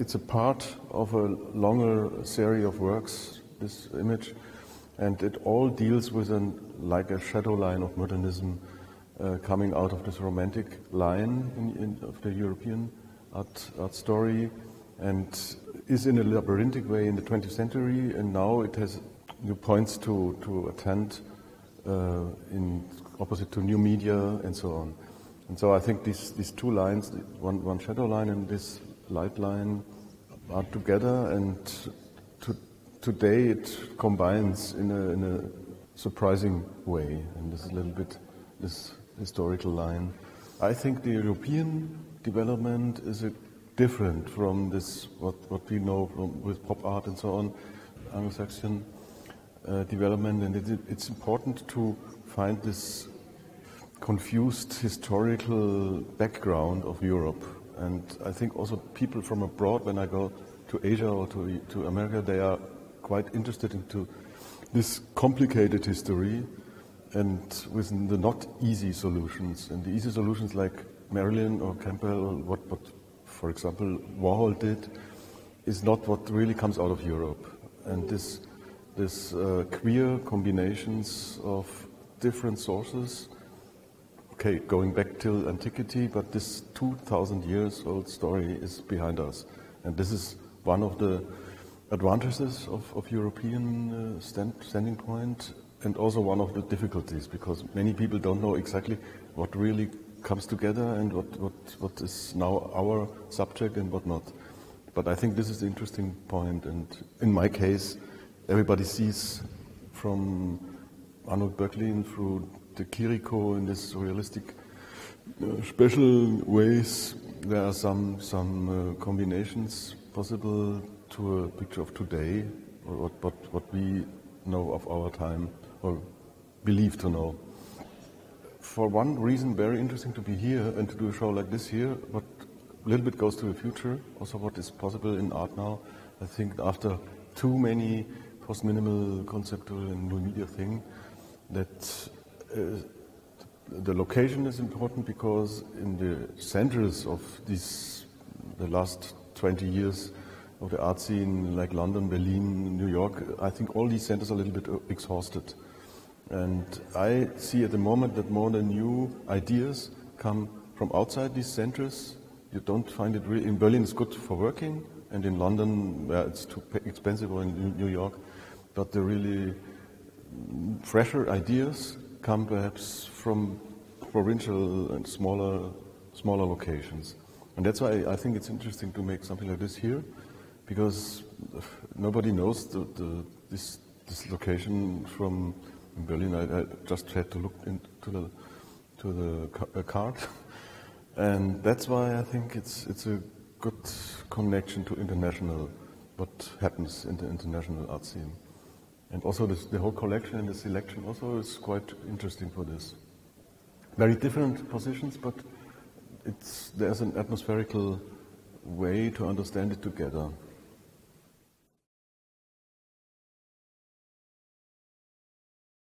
it's a part of a longer series of works, this image, and it all deals with like a shadow line of modernism coming out of this romantic line of the European art story, and is in a labyrinthic way in the 20th century, and now it has new points to attend in opposite to new media and so on. And so I think these two lines, one shadow line and this light line, are together, and today it combines in a surprising way, and this is a little bit this historical line. I think the European development is different from this what we know with pop art and so on, Anglo-Saxon development, and it's important to find this confused historical background of Europe. And I think also people from abroad, when I go to Asia or to America, they are quite interested into this complicated history and with the not easy solutions. And the easy solutions like Marilyn or Campbell, or what for example Warhol did, is not what really comes out of Europe. And this queer combinations of different sources, okay, going back till antiquity, but this 2,000 years old story is behind us. And this is one of the advantages of European standing point, and also one of the difficulties, because many people don't know exactly what really comes together and what is now our subject and what not. But I think this is the interesting point, and in my case, everybody sees from Arnold Böcklin through the Chirico in this realistic special ways. There are some combinations possible to a picture of today, or what we know of our time or believe to know. For one reason, very interesting to be here and to do a show like this here, but a little bit goes to the future, also what is possible in art now. I think after too many post-minimal, conceptual and new media thing, that the location is important, because in the centers of the last 20 years of the art scene, like London, Berlin, New York, I think all these centers are a little bit exhausted. And I see at the moment that more than new ideas come from outside these centers. You don't find it really, in Berlin it's good for working, and in London, where it's too expensive, or in New York, but the really fresher ideas come perhaps from provincial and smaller locations. And that's why I think it's interesting to make something like this here, because nobody knows this location from Berlin. I just had to look into the card, and that's why I think it's a good connection to international, what happens in the international art scene. And also the whole collection and the selection also is quite interesting for this. Very different positions, but there's an atmospherical way to understand it together.